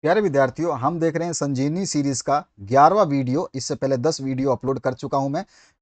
प्यारे विद्यार्थियों, हम देख रहे हैं संजीवनी सीरीज का 11वां वीडियो। इससे पहले 10 वीडियो अपलोड कर चुका हूं मैं।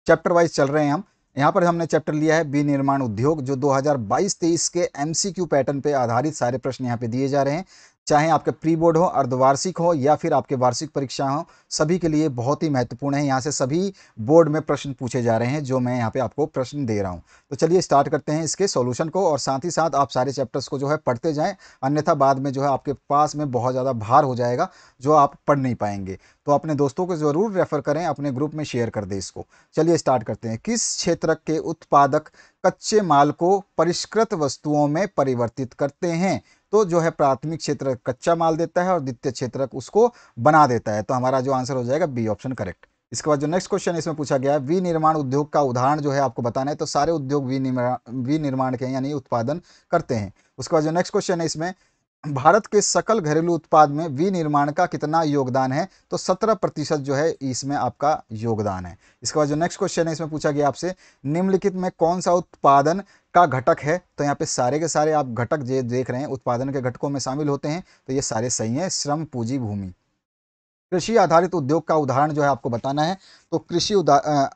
चैप्टर वाइज चल रहे हैं हम। यहाँ पर हमने चैप्टर लिया है विनिर्माण उद्योग, जो 2022-23 के एमसीक्यू पैटर्न पे आधारित सारे प्रश्न यहाँ पे दिए जा रहे हैं। चाहे आपके प्री बोर्ड हो, अर्धवार्षिक हो या फिर आपके वार्षिक परीक्षा हो, सभी के लिए बहुत ही महत्वपूर्ण है। यहाँ से सभी बोर्ड में प्रश्न पूछे जा रहे हैं, जो मैं यहाँ पे आपको प्रश्न दे रहा हूँ। तो चलिए स्टार्ट करते हैं इसके सॉल्यूशन को, और साथ ही साथ आप सारे चैप्टर्स को जो है पढ़ते जाएं। अन्यथा बाद में जो है आपके पास में बहुत ज़्यादा भार हो जाएगा, जो आप पढ़ नहीं पाएंगे। तो अपने दोस्तों को ज़रूर रेफर करें, अपने ग्रुप में शेयर कर दें इसको। चलिए स्टार्ट करते हैं। किस क्षेत्र के उत्पादक कच्चे माल को परिष्कृत वस्तुओं में परिवर्तित करते हैं? तो जो है प्राथमिक क्षेत्र कच्चा माल देता है और द्वितीय क्षेत्र उसको बना देता है। तो हमारा जो आंसर हो जाएगा बी ऑप्शन करेक्ट। इसके बाद जो नेक्स्ट क्वेश्चन इसमें पूछा गया है, विनिर्माण उद्योग का उदाहरण जो है आपको बताना है। तो सारे उद्योग विनिर्माण के यानी उत्पादन करते हैं। उसके बाद जो नेक्स्ट क्वेश्चन है इसमें, भारत के सकल घरेलू उत्पाद में विनिर्माण का कितना योगदान है? तो 17% जो है इसमें आपका योगदान है। इसके बाद जो नेक्स्ट क्वेश्चन है इसमें पूछा गया आपसे, निम्नलिखित में कौन सा उत्पादन का घटक है? तो यहाँ पे सारे के सारे आप घटक जो देख रहे हैं उत्पादन के घटकों में शामिल होते हैं, तो ये सारे सही हैं। श्रम, पूंजी, भूमि। कृषि आधारित उद्योग का उदाहरण जो है आपको बताना है। तो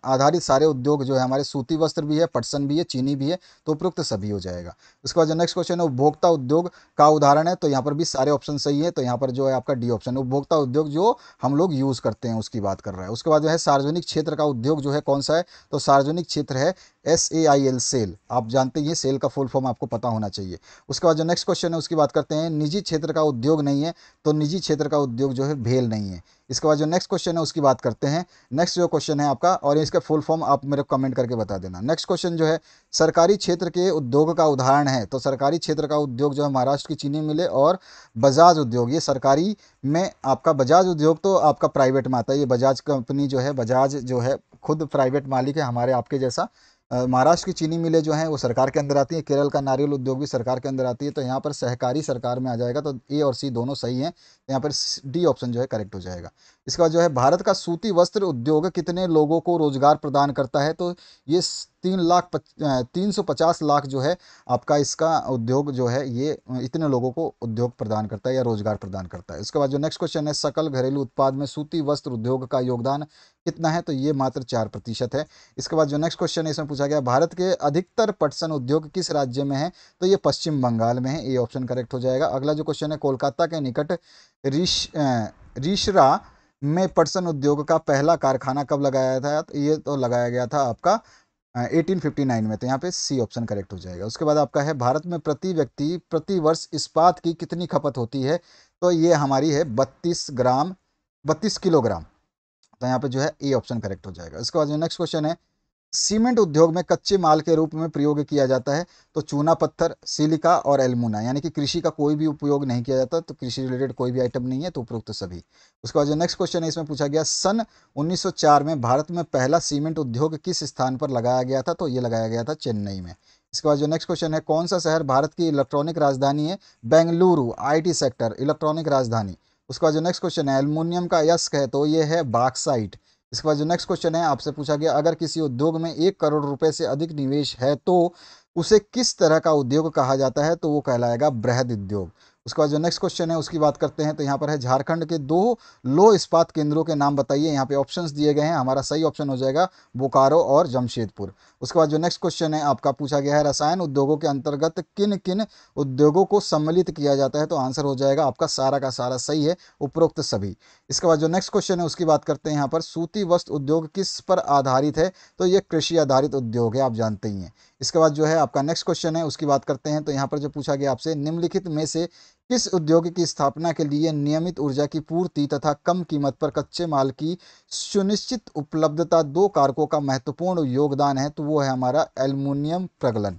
आधारित सारे उद्योग जो है हमारे, सूती वस्त्र भी है, पटसन भी है, चीनी भी है, तो उपरोक्त सभी हो जाएगा। उसके बाद जो नेक्स्ट क्वेश्चन है, उपभोक्ता उद्योग का उदाहरण है। तो यहाँ पर भी सारे ऑप्शन सही है। तो यहाँ पर जो है आपका डी ऑप्शन है, उपभोक्ता उद्योग जो हम लोग यूज़ करते हैं उसकी बात कर रहा है। उसके बाद जो है सार्वजनिक क्षेत्र का उद्योग जो है कौन सा है? तो सार्वजनिक क्षेत्र है SAIL, सेल। आप जानते हैं सेल का फुल फॉर्म आपको पता होना चाहिए। उसके बाद जो नेक्स्ट क्वेश्चन है उसकी बात करते हैं, निजी क्षेत्र का उद्योग नहीं है। तो निजी क्षेत्र का उद्योग जो है भेल नहीं है। इसके बाद जो नेक्स्ट क्वेश्चन है उसकी बात करते हैं। नेक्स्ट जो क्वेश्चन है आपका, और इसका फुल फॉर्म आप मेरे को कमेंट करके बता देना। नेक्स्ट क्वेश्चन जो है, सरकारी क्षेत्र के उद्योग का उदाहरण है। तो सरकारी क्षेत्र का उद्योग जो है महाराष्ट्र की चीनी मिलें और बजाज उद्योग, ये सरकारी में आपका बजाज उद्योग तो आपका प्राइवेट में आता है। ये बजाज कंपनी जो है, बजाज जो है खुद प्राइवेट मालिक है हमारे आपके जैसा। महाराष्ट्र की चीनी मिलें जो हैं वो सरकार के अंदर आती है। केरल का नारियल उद्योग भी सरकार के अंदर आती है। तो यहाँ पर सहकारी सरकार में आ जाएगा। तो ए और सी दोनों सही हैं। तो यहाँ पर डी ऑप्शन जो है करेक्ट हो जाएगा। इसके बाद जो है, भारत का सूती वस्त्र उद्योग कितने लोगों को रोजगार प्रदान करता है? तो ये 350 लाख जो है आपका इसका उद्योग जो है, ये इतने लोगों को उद्योग प्रदान करता है या रोजगार प्रदान करता है। इसके बाद जो नेक्स्ट क्वेश्चन है, सकल घरेलू उत्पाद में सूती वस्त्र उद्योग का योगदान कितना है? तो ये मात्र 4% है। इसके बाद जो नेक्स्ट क्वेश्चन है इसमें पूछा गया, भारत के अधिकतर पटसन उद्योग किस राज्य में है? तो ये पश्चिम बंगाल में है। ये ऑप्शन करेक्ट हो जाएगा। अगला जो क्वेश्चन है, कोलकाता के निकट रिशरा में पटसन उद्योग का पहला कारखाना कब लगाया था? तो ये तो लगाया गया था आपका 1859 में। तो यहाँ पे सी ऑप्शन करेक्ट हो जाएगा। उसके बाद आपका है, भारत में प्रति व्यक्ति प्रति वर्ष इस्पात की कितनी खपत होती है? तो ये हमारी है 32 किलोग्राम। तो यहाँ पे जो है ए ऑप्शन करेक्ट हो जाएगा। इसके बाद जो नेक्स्ट क्वेश्चन है, सीमेंट उद्योग में कच्चे माल के रूप में प्रयोग किया जाता है। तो चूना पत्थर, सिलिका और एल्मुना, यानी कि कृषि का कोई भी उपयोग नहीं किया जाता। तो कृषि रिलेटेड कोई भी आइटम नहीं है, तो उपरोक्त सभी। उसके बाद जो नेक्स्ट क्वेश्चन है इसमें पूछा गया, सन 1904 में भारत में पहला सीमेंट उद्योग किस स्थान पर लगाया गया था? तो ये लगाया गया था चेन्नई में। इसके बाद जो नेक्स्ट क्वेश्चन है, कौन सा शहर भारत की इलेक्ट्रॉनिक राजधानी है? बेंगलुरु, IT सेक्टर इलेक्ट्रॉनिक राजधानी। उसके बाद जो नेक्स्ट क्वेश्चन है, एल्युमिनियम का यस्क है। तो ये है बॉक्साइट। इसके बाद जो नेक्स्ट क्वेश्चन है आपसे पूछा गया, अगर किसी उद्योग में 1 करोड़ रुपए से अधिक निवेश है तो उसे किस तरह का उद्योग कहा जाता है? तो वो कहलाएगा बृहद उद्योग। उसके बाद जो नेक्स्ट क्वेश्चन है उसकी बात करते हैं। तो यहाँ पर है, झारखंड के 2 लो इस्पात केंद्रों के नाम बताइए। यहाँ पे ऑप्शंस दिए गए हैं। हमारा सही ऑप्शन हो जाएगा बोकारो और जमशेदपुर। उसके बाद जो नेक्स्ट क्वेश्चन है आपका पूछा गया है, रसायन उद्योगों के अंतर्गत किन किन उद्योगों को सम्मिलित किया जाता है? तो आंसर हो जाएगा आपका सारा का सारा सही है, उपरोक्त सभी। इसके बाद जो नेक्स्ट क्वेश्चन है उसकी बात करते हैं। यहाँ पर सूती वस्त्र उद्योग किस पर आधारित है? तो ये कृषि आधारित उद्योग है, आप जानते ही हैं। इसके बाद जो है आपका नेक्स्ट क्वेश्चन है उसकी बात करते हैं। तो यहाँ पर जो पूछा गया आपसे, निम्नलिखित में से किस उद्योग की स्थापना के लिए नियमित ऊर्जा की पूर्ति तथा कम कीमत पर कच्चे माल की सुनिश्चित उपलब्धता 2 कारकों का महत्वपूर्ण योगदान है? तो वो है हमारा एल्युमिनियम प्रगलन।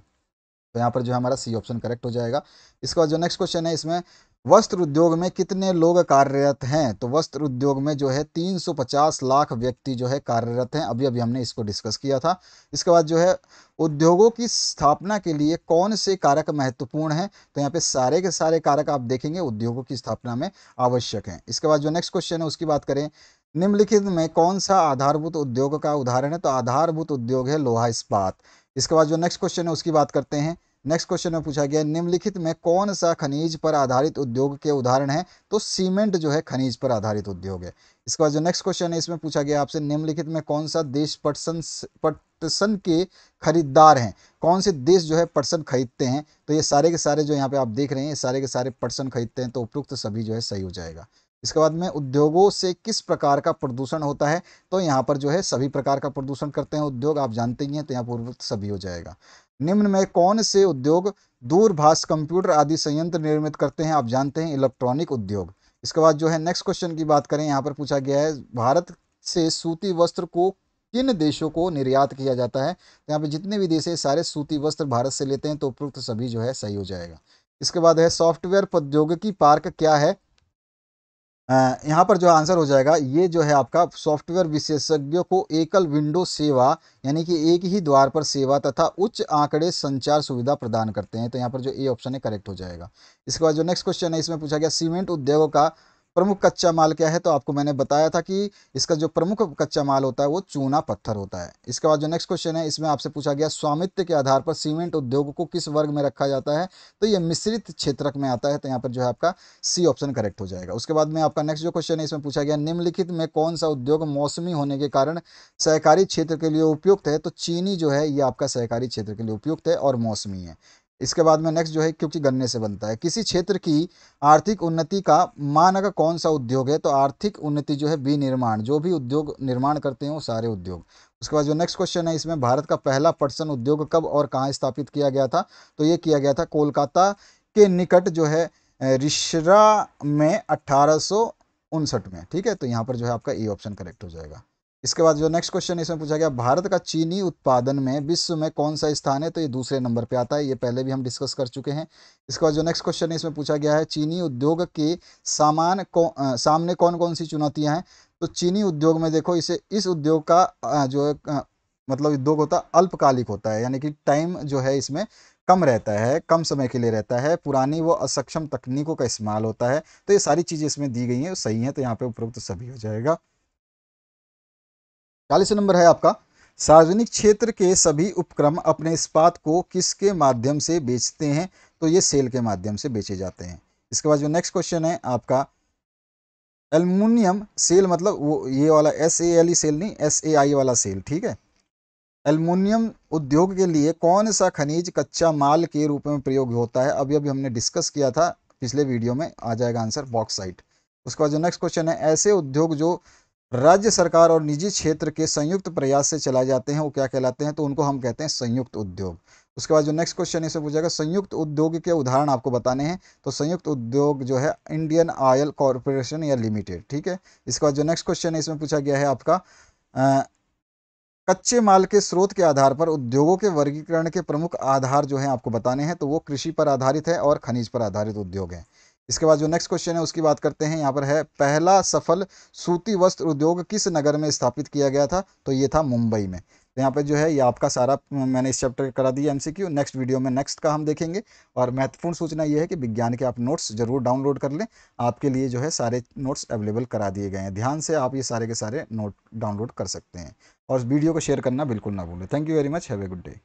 तो यहाँ पर जो है हमारा सी ऑप्शन करेक्ट हो जाएगा। इसके बाद जो नेक्स्ट क्वेश्चन है इसमें, वस्त्र उद्योग में कितने लोग कार्यरत हैं? तो वस्त्र उद्योग में जो है 350 लाख व्यक्ति जो है कार्यरत हैं। अभी अभी हमने इसको डिस्कस किया था। इसके बाद जो है, उद्योगों की स्थापना के लिए कौन से कारक महत्वपूर्ण हैं? तो यहाँ पे सारे के सारे कारक आप देखेंगे उद्योगों की स्थापना में आवश्यक हैं। इसके बाद जो नेक्स्ट क्वेश्चन है उसकी बात करें, निम्नलिखित में कौन सा आधारभूत उद्योग का उदाहरण है? तो आधारभूत उद्योग है लोहा इस्पात। इसके बाद जो नेक्स्ट क्वेश्चन है उसकी बात करते हैं, नेक्स्ट क्वेश्चन में पूछा गया निम्नलिखित में कौन सा खनिज पर आधारित उद्योग के उदाहरण है, तो सीमेंट जो है खनिज पर आधारित उद्योग है। इसके बाद जो नेक्स्ट क्वेश्चन है इसमें पूछा गया आपसे निम्नलिखित में कौन सा देश पटसन के खरीदार हैं, कौन से देश जो है पटसन खरीदते हैं, तो ये सारे के सारे जो यहाँ पे आप देख रहे हैं, ये सारे के सारे पटसन खरीदते हैं, तो उपयुक्त सभी जो है सही हो जाएगा। इसके बाद में उद्योगों से किस प्रकार का प्रदूषण होता है, तो यहाँ पर जो है सभी प्रकार का प्रदूषण करते हैं उद्योग, आप जानते ही हैं, तो यहाँ पर उपयुक्त सभी हो जाएगा। निम्न में कौन से उद्योग दूरभाष कंप्यूटर आदि संयंत्र निर्मित करते हैं, आप जानते हैं इलेक्ट्रॉनिक उद्योग। इसके बाद जो है नेक्स्ट क्वेश्चन की बात करें, यहाँ पर पूछा गया है भारत से सूती वस्त्र को किन देशों को निर्यात किया जाता है, तो यहाँ पे जितने भी देश है सारे सूती वस्त्र भारत से लेते हैं, तो उपयुक्त सभी जो है सही हो जाएगा। इसके बाद है सॉफ्टवेयर प्रौद्योगिकी पार्क क्या है, यहाँ पर जो आंसर हो जाएगा ये जो है आपका सॉफ्टवेयर विशेषज्ञों को एकल विंडो सेवा यानी कि एक ही द्वार पर सेवा तथा उच्च आंकड़े संचार सुविधा प्रदान करते हैं, तो यहाँ पर जो ए ऑप्शन है करेक्ट हो जाएगा। इसके बाद जो नेक्स्ट क्वेश्चन है इसमें पूछा गया सीमेंट उद्योग का प्रमुख कच्चा माल क्या है, तो आपको मैंने बताया था कि इसका जो प्रमुख कच्चा माल होता है वो चूना पत्थर होता है। इसके बाद जो नेक्स्ट क्वेश्चन है इसमें आपसे पूछा गया स्वामित्व के आधार पर सीमेंट उद्योग को किस वर्ग में रखा जाता है, तो ये मिश्रित क्षेत्रक में आता है, तो यहाँ पर जो है आपका सी ऑप्शन करेक्ट हो जाएगा। उसके बाद में आपका नेक्स्ट जो क्वेश्चन है इसमें पूछा गया निम्नलिखित में कौन सा उद्योग मौसमी होने के कारण सहकारी क्षेत्र के लिए उपयुक्त है, तो चीनी जो है ये आपका सहकारी क्षेत्र के लिए उपयुक्त है और मौसमी है। इसके बाद में नेक्स्ट जो है क्योंकि गन्ने से बनता है। किसी क्षेत्र की आर्थिक उन्नति का मानक कौन सा उद्योग है, तो आर्थिक उन्नति जो है विनिर्माण, जो भी उद्योग निर्माण करते हैं वो सारे उद्योग। उसके बाद जो नेक्स्ट क्वेश्चन है इसमें भारत का पहला पटसन उद्योग कब और कहाँ स्थापित किया गया था, तो ये किया गया था कोलकाता के निकट जो है रिश्रा में 1859 में। ठीक है, तो यहाँ पर जो है आपका ए ऑप्शन करेक्ट हो जाएगा। इसके बाद जो नेक्स्ट क्वेश्चन इसमें पूछा गया भारत का चीनी उत्पादन में विश्व में कौन सा स्थान है, तो ये दूसरे नंबर पे आता है, ये पहले भी हम डिस्कस कर चुके हैं। इसके बाद जो नेक्स्ट क्वेश्चन है इसमें पूछा गया है चीनी उद्योग के सामने कौन कौन सी चुनौतियां हैं, तो चीनी उद्योग में देखो इस उद्योग का जो है मतलब उद्योग होता है अल्पकालिक होता है, यानी कि टाइम जो है इसमें कम रहता है, कम समय के लिए रहता है, पुरानी व असक्षम तकनीकों का इस्तेमाल होता है, तो ये सारी चीज़ें इसमें दी गई हैं सही हैं, तो यहाँ पे उपरोक्त सभी हो जाएगा। 40 नंबर है आपका सार्वजनिक क्षेत्र के सभी उपक्रम अपने इस्पात को किसके माध्यम से बेचते हैं, तो ये सेल के माध्यम से बेचे जाते हैं। इसके बाद जो नेक्स्ट क्वेश्चन है आपका एल्युमिनियम सेल, मतलब वो ये वाला SALE सेल नहीं, SAI वाला सेल, ठीक है। एल्युमिनियम उद्योग के लिए कौन सा खनिज कच्चा माल के रूप में प्रयोग होता है, अभी अभी हमने डिस्कस किया था पिछले वीडियो में, आ जाएगा आंसर बॉक्साइट। उसके बाद जो नेक्स्ट क्वेश्चन है ऐसे उद्योग जो राज्य सरकार और निजी क्षेत्र के संयुक्त प्रयास से चलाए जाते हैं वो क्या कहलाते हैं, तो उनको हम कहते हैं संयुक्त उद्योग। उसके बाद जो नेक्स्ट क्वेश्चन इसे पूछेगा संयुक्त उद्योग के उदाहरण आपको बताने हैं, तो संयुक्त उद्योग जो है इंडियन ऑयल कॉरपोरेशन या लिमिटेड। ठीक है, इसके बाद जो नेक्स्ट क्वेश्चन है इसमें पूछा गया है आपका कच्चे माल के स्रोत के आधार पर उद्योगों के वर्गीकरण के प्रमुख आधार जो हैं आपको बताने हैं, तो वो कृषि पर आधारित है और खनिज पर आधारित उद्योग हैं। इसके बाद जो नेक्स्ट क्वेश्चन है उसकी बात करते हैं, यहाँ पर है पहला सफल सूती वस्त्र उद्योग किस नगर में स्थापित किया गया था, तो ये था मुंबई में। तो यहाँ पे जो है ये आपका सारा मैंने इस चैप्टर करा दिया MCQ। नेक्स्ट वीडियो में नेक्स्ट का हम देखेंगे। और महत्वपूर्ण सूचना ये है कि विज्ञान के आप नोट्स जरूर डाउनलोड कर लें, आपके लिए जो है सारे नोट्स अवेलेबल करा दिए गए हैं, ध्यान से आप ये सारे के सारे नोट डाउनलोड कर सकते हैं। और वीडियो को शेयर करना बिल्कुल ना भूलें। Thank you very much, have a good day.